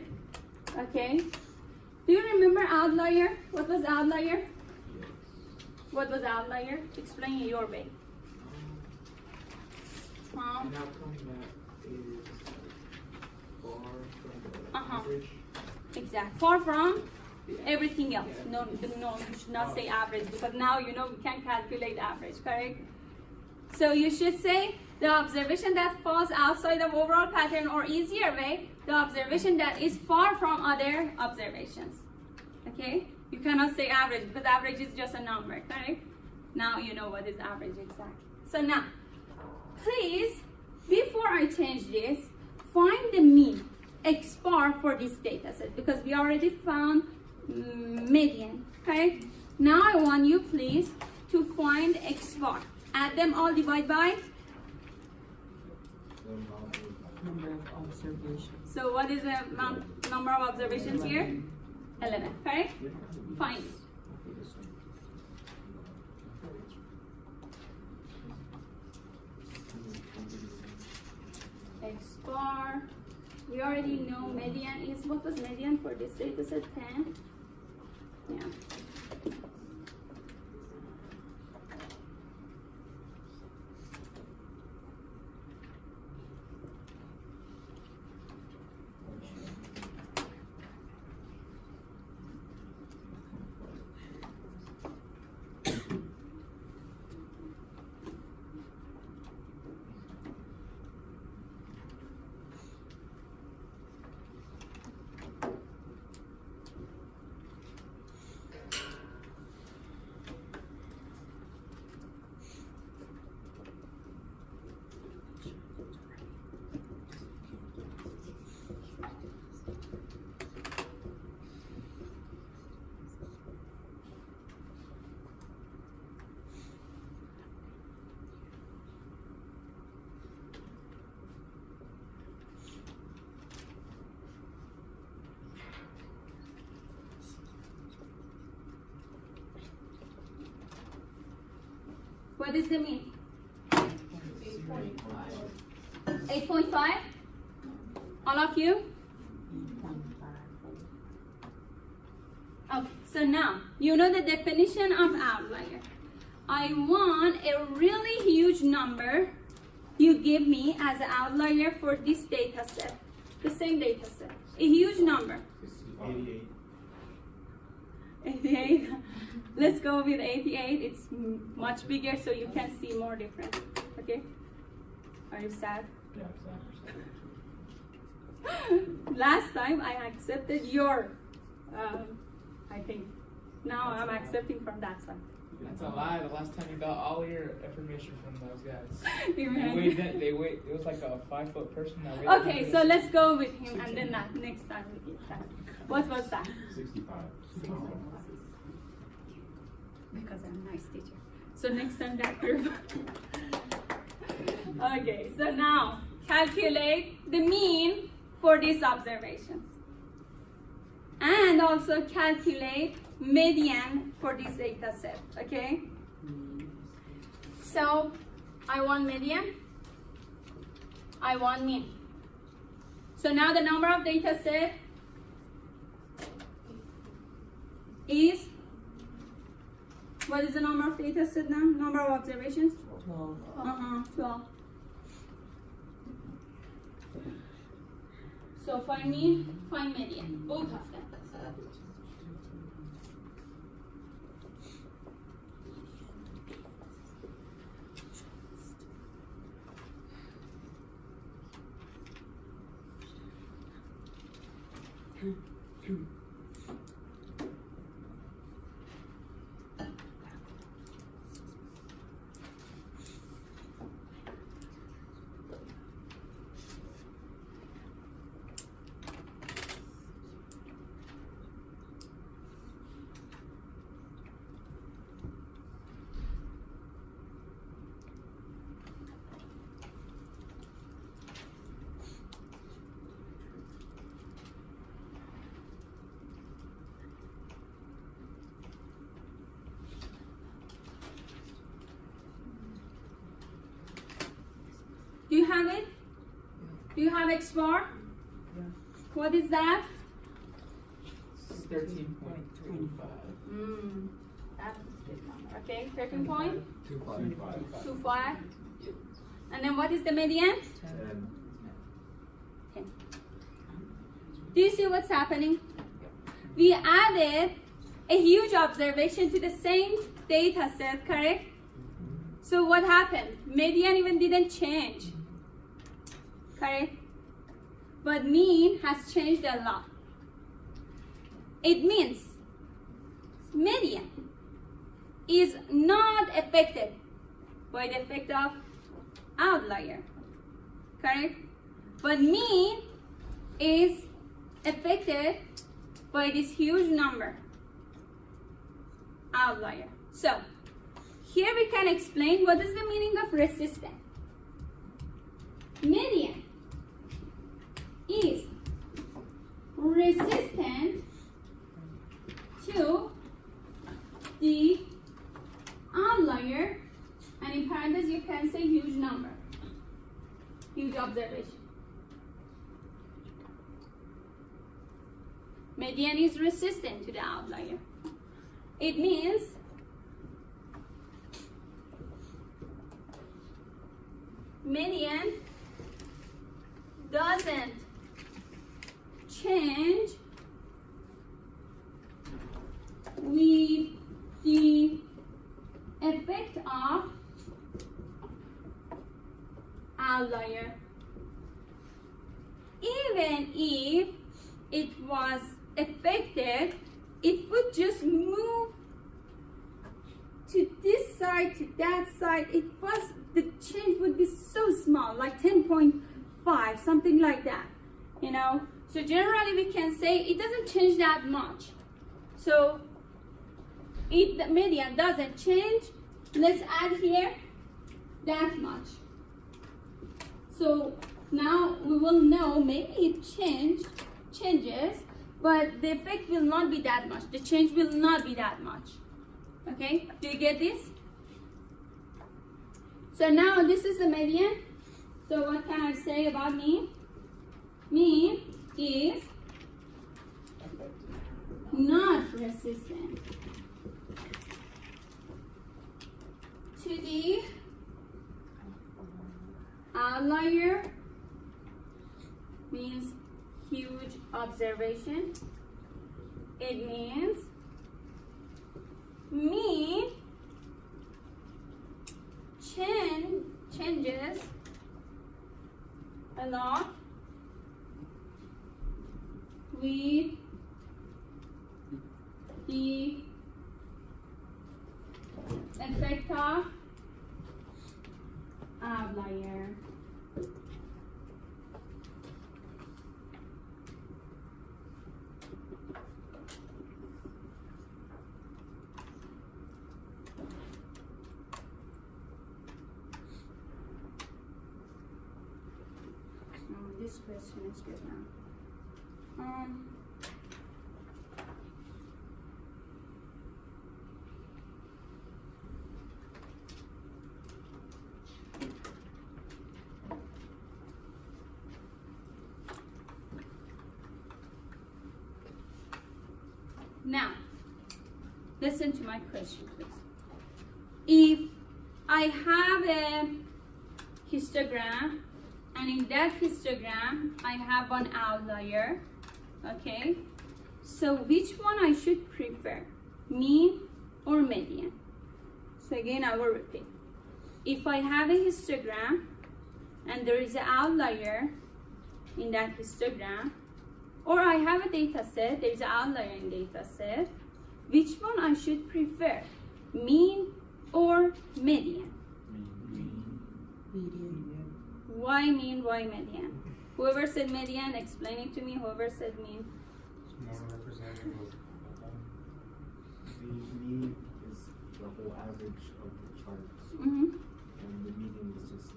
Okay. Do you remember outlier? What was outlier? What was outlier? Explain it your way. An outcome that is far from the average. Exactly. Far from everything else. No, you should not say average because now you know we can calculate average, correct? So you should say the observation that falls outside of overall pattern, or easier way, the observation that is far from other observations. Okay? You cannot say average because average is just a number, correct? Now you know what is average exactly. So now, please, before I change this, find the mean, X bar for this data set because we already found median, correct? Now I want you please to find X bar. Add them all, divide by? Number of observations. So what is the number of observations here? 11, correct? Fine. X bar. We already know median is, what was median for this data set? 10. Yeah. What is the mean? 8.5. All of you? Okay, so now you know the definition of outlier. I want a really huge number you give me as an outlier for this data set, the same data set, a huge number. 88. 88. Let's go with 88. It's much bigger so you can see more difference. Okay? Are you sad? Yeah, Last time I accepted your, I think. Now I'm accepting from that side. That's a lie. The last time you got all your information from those guys. You They remember? weighed, it was like a 5-foot person that weighed. Okay, so let's go with him and then that next time we get that. What was that? 65. Because I'm a nice teacher. So next time that group. Okay, so now calculate the mean for these observations. And also calculate median for this data set, okay? So I want median, I want mean. So now the number of data set is, what is the number of data set now? Number of observations? 12. 12. So find mean, find median, both of them. Do you have it? Do you have X bar? Yeah. What is that? 13.25. That's a good number. Okay, 13 point? 2.5. 25. And then what is the median? 10. 10. Do you see what's happening? We added a huge observation to the same data set, correct? So what happened? Median even didn't change, correct? But mean has changed a lot. It means median is not affected by the effect of outlier, correct? But mean is affected by this huge number, outlier. So here we can explain what is the meaning of resistant. Median is resistant to the outlier, and in parentheses you can say huge number, huge observation. Median is resistant to the outlier. It means median doesn't change with the effect of outlier. Even if it was affected, it would just move to this side, to that side. The change would be so small, like 10.5, something like that, you know. So generally we can say it doesn't change that much. So the median doesn't change. Let's add here that much. So now we will know maybe it changes, but the effect will not be that much. The change will not be that much. Okay, do you get this? So now this is the median. So what can I say about mean? Mean is not resistant to the outlier, means huge observation. It means mean changes a lot with the effect of outlier. This question is good now. Now, listen to my question, please. If I have a histogram, and in that histogram, I have one outlier, okay? So which one I should prefer, mean or median? So again, I will repeat. If I have a histogram, and there is an outlier in that histogram, Or I have a data set, there's an outlier in data set. Which one I should prefer? Mean or median? Median. Why mean, why median? Whoever said median, explain it to me. Whoever said mean. It's more representative of The mean is the whole average of the charts, Mm-hmm. and the median is just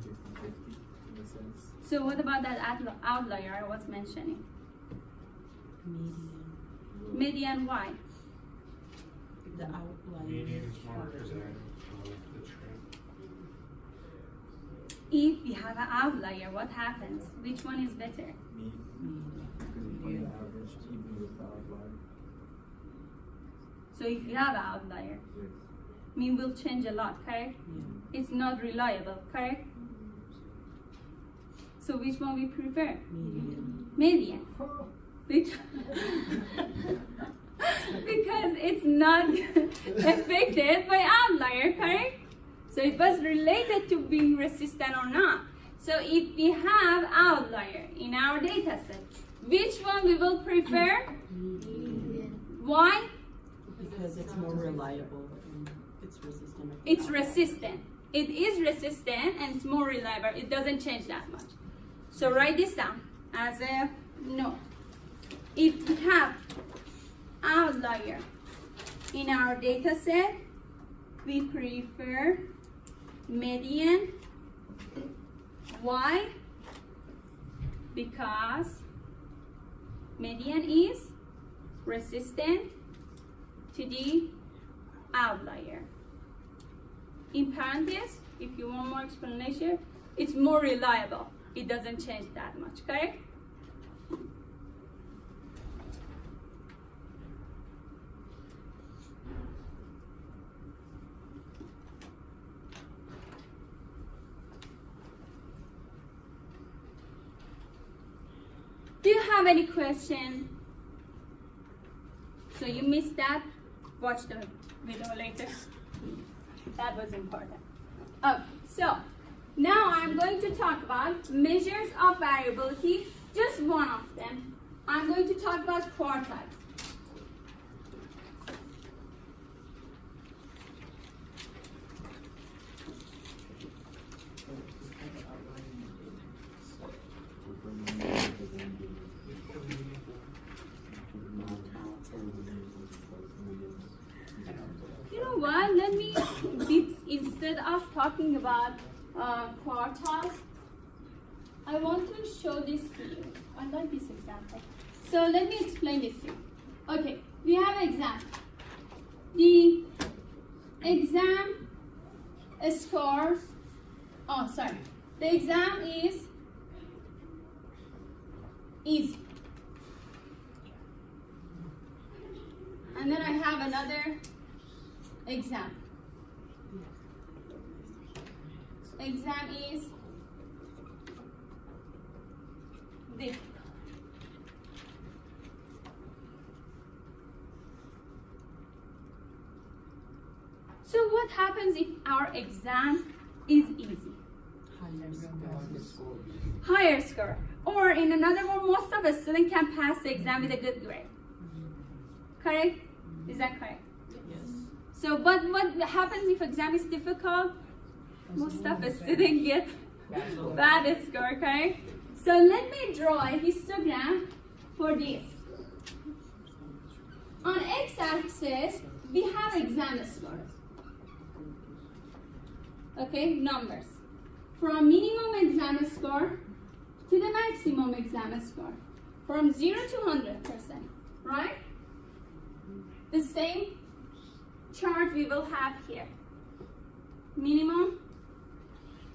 50-50 in a sense. So what about that outlier I was mentioning? Median. Median, why? The outlier. median is more representative of the trend. If we have an outlier, what happens? Which one is better? Mean. Because you find the average even with the outlier. So if you have an outlier, Yes. mean will change a lot, correct? It's not reliable, correct? So which one we prefer? Median. Median. Which- because it's not affected by outlier, correct? So it was related to being resistant or not. So if we have outlier in our data set, which one we will prefer? Median. Why? Because it's more reliable and it's resistant. It's resistant. It is resistant and it's more reliable. It doesn't change that much. So write this down as a note. If we have outlier in our data set, we prefer median. Why? Because median is resistant to the outlier. In parentheses, if you want more explanation, it's more reliable. It doesn't change that much, correct? Do you have any question? So you missed that? Watch the video later. That was important. Okay, so now I'm going to talk about measures of variability, just one of them. I'm going to talk about quartiles. You know what? Let me, instead of talking about quartiles, I want to show this to you. I like this example. So let me explain this to you. Okay, we have an exam. The exam scores, the exam is easy. And then I have another exam. Exam is difficult. So what happens if our exam is easy? Higher score. Or in another word, most of us students can pass the exam with a good grade. Correct? Is that correct? Yes. So, but what happens if exam is difficult? Most of us didn't get bad score, correct? So let me draw a histogram for this. On x-axis, we have exam scores. Okay, numbers. From minimum exam score to the maximum exam score. From 0 to 100%, right? The same chart we will have here. Minimum,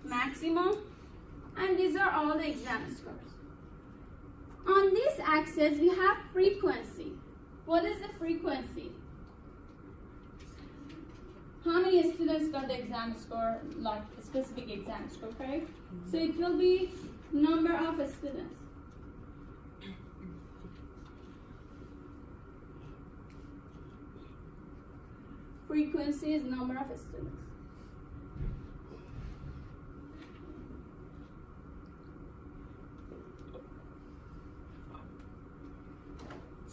maximum, and these are all the exam scores. On this axis, we have frequency. What is the frequency? How many students got the exam score, like a specific exam score, correct? So it will be number of students. Frequency is number of students.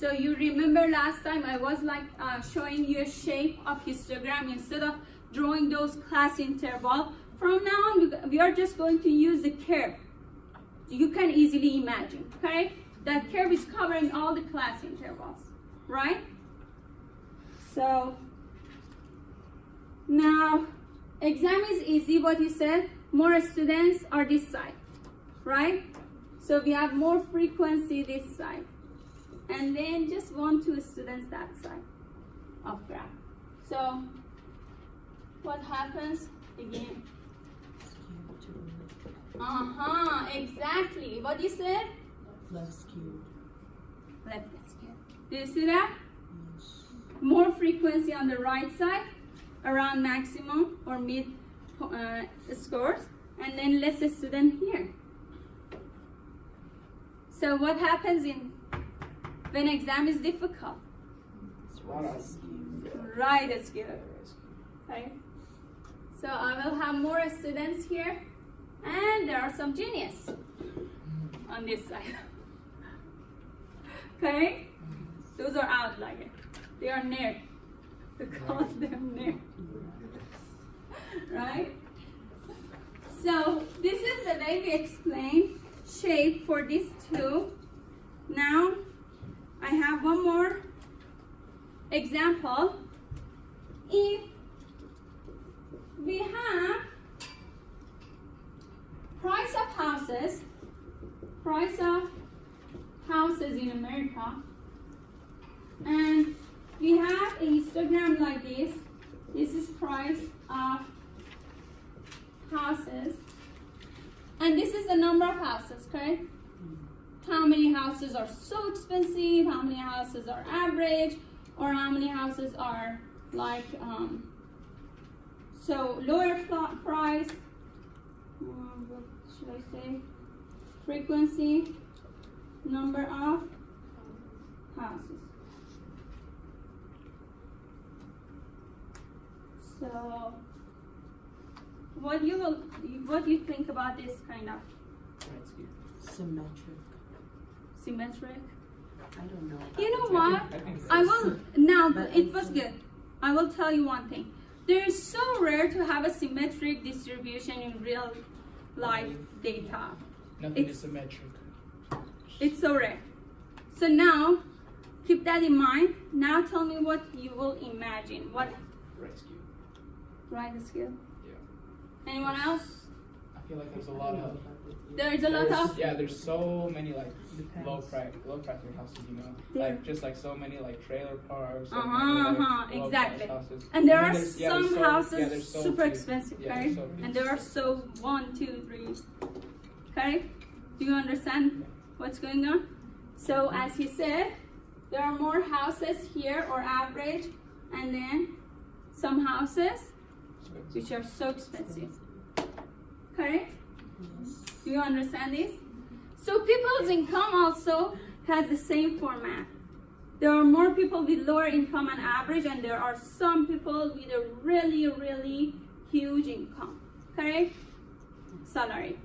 So you remember last time I was like showing you a shape of histogram instead of drawing those class interval. From now on, we are just going to use the curve. You can easily imagine, okay? That curve is covering all the class intervals, right? So now, exam is easy, what you said. More students are this side, right? So we have more frequency this side. And then just 1-2 students that side of graph. So what happens again? Exactly. What you said? Left skewed. Left skewed. Do you see that? More frequency on the right side, around maximum or mid scores, and then less student here. So what happens when exam is difficult? Right skewed. Okay. So I will have more students here, and there are some genius on this side. Okay? Those are outliers. They are nerd. We call them nerd. Right? So this is the way we explain shape for these two. Now I have one more example. If we have price of houses in America, and we have a histogram like this. This is price of houses, and this is the number of houses, okay? How many houses are so expensive, how many houses are average, or how many houses are like so lower price, what should I say, frequency, number of houses. So what do you think about this kind of symmetric? I don't know. You know what? It was good. I will tell you one thing. There is so rare to have a symmetric distribution in real life data. Nothing is symmetric. It's so rare. So now, keep that in mind. Now tell me what you will imagine. What? Right skew. Right skew. Yeah. Anyone else? I feel like there's a lot of. There's so many like low price houses, you know, Yeah. like just like so many like trailer parks. Exactly. Houses. And there then are some houses super expensive, Yeah, okay? they're so And there are so 1, 2, 3. Okay? Do you understand what's going on? So as he said, there are more houses here or average, and then some houses which are so expensive. Correct? Do you understand this? So people's income also has the same format. There are more people with lower income and average, and there are some people with a really, really huge income. Correct? Salary.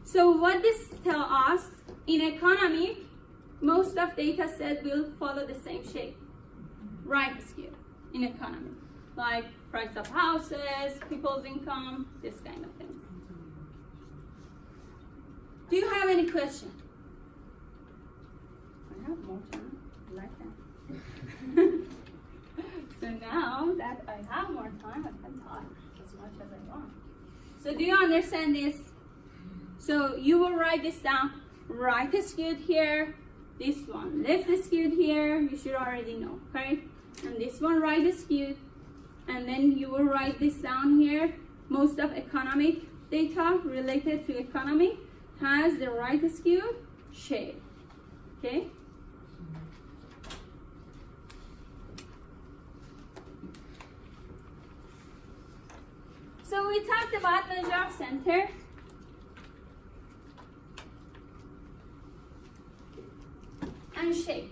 So what this tells us, in economy, most of data set will follow the same shape. Right skew in economy. Like price of houses, people's income, this kind of things. Do you have any question? I have more time. I like that. So now that I have more time, I can talk as much as I want. So do you understand this? So you will write this down. Right skewed here. This one left skewed here. You should already know, okay? And this one right skewed. And then you will write this down here. Most of economic data related to economy has the right skewed shape. Okay? So we talked about measure of center. And shape.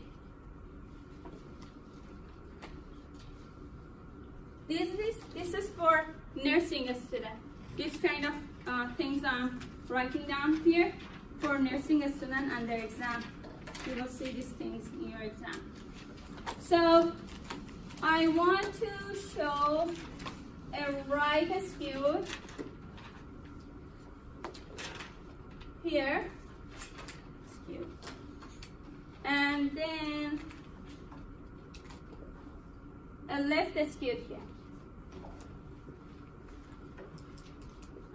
This is for nursing student. This kind of things I'm writing down here for nursing student and their exam. You will see these things in your exam. So I want to show a right skewed here, skewed, and then a left skewed here.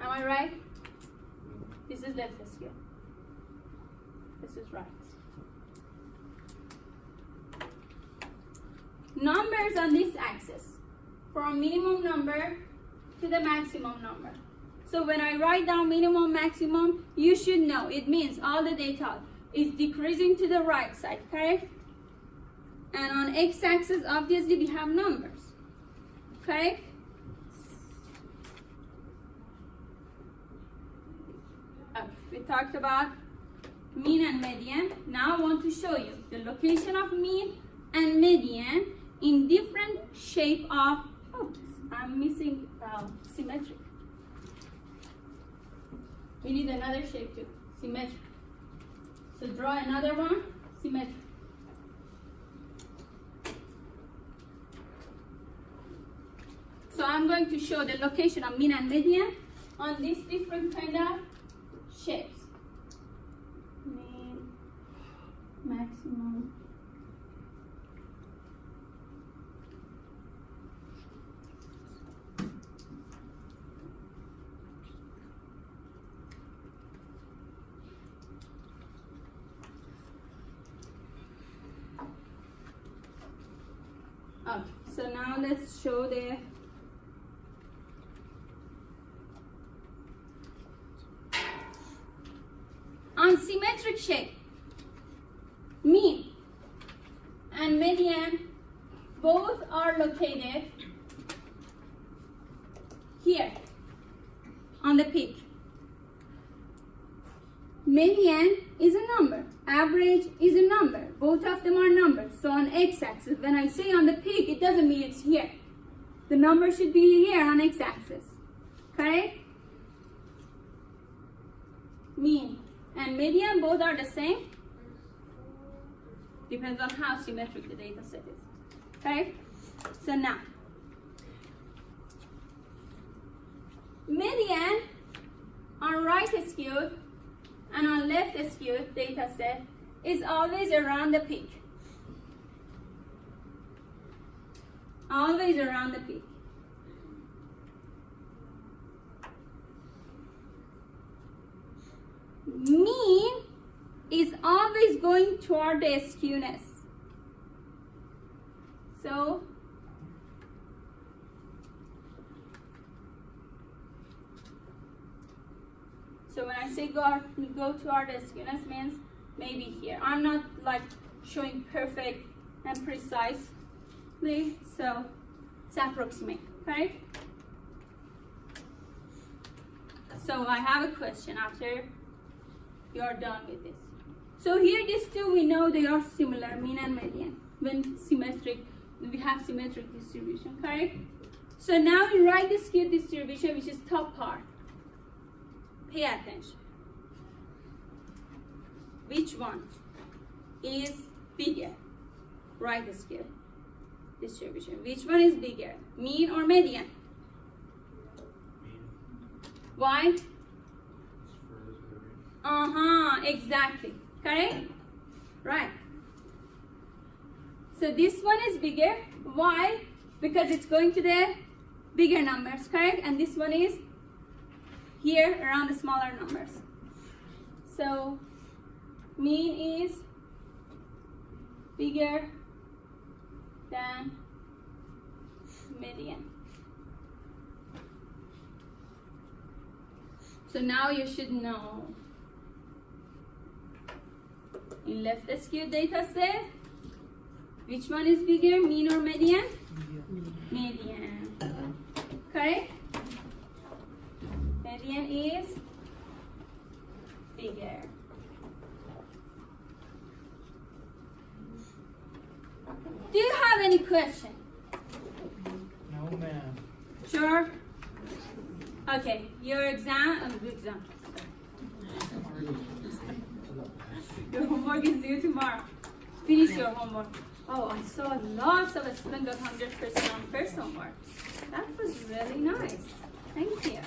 Am I right? This is left skewed. This is right. Numbers on this axis, from minimum number to the maximum number. So when I write down minimum, maximum, you should know it means all the data is decreasing to the right side, correct? And on x-axis, obviously, we have numbers, correct? Okay, we talked about mean and median. Now I want to show you the location of mean and median in different shape of, oops, I'm missing symmetric. We need another shape too, symmetric. So draw another one, symmetric. So I'm going to show the location of mean and median on these different kind of shapes. Mean, maximum. Okay, so now let's show the on symmetric shape, mean and median both are located here on the peak. Median is a number, average is a number, both of them are numbers. So on x-axis, when I say on the peak, it doesn't mean it's here. The number should be here on x-axis, correct? Mean and median both are the same. Depends on how symmetric the data set is, correct? So now, median on right skewed and on left skewed data set is always around the peak. Always around the peak. Mean is always going toward the skewness. So when I say go toward the skewness means maybe here. I'm not like showing perfect and precisely, so it's approximate, right? So I have a question after you're done with this. So here these two, we know they are similar, mean and median. When symmetric, we have symmetric distribution, correct? So now we write the skewed distribution, which is top part. Pay attention. Which one is bigger? Right skewed distribution. Which one is bigger? Mean or median? Why? Exactly. Correct? Right. So this one is bigger. Why? Because it's going to the bigger numbers, correct? And this one is here around the smaller numbers. So mean is bigger than median. So now you should know. In left skewed data set, which one is bigger, mean or median? Median. Correct? Median is bigger. Do you have any question? No, ma'am. Sure? Okay, your exam. Your homework is due tomorrow. Finish your homework. Oh, I saw lots of students got 100% on first homework. That was really nice. Thank you.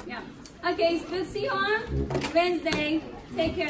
Yeah. Okay, so we'll see you on Wednesday. Take care.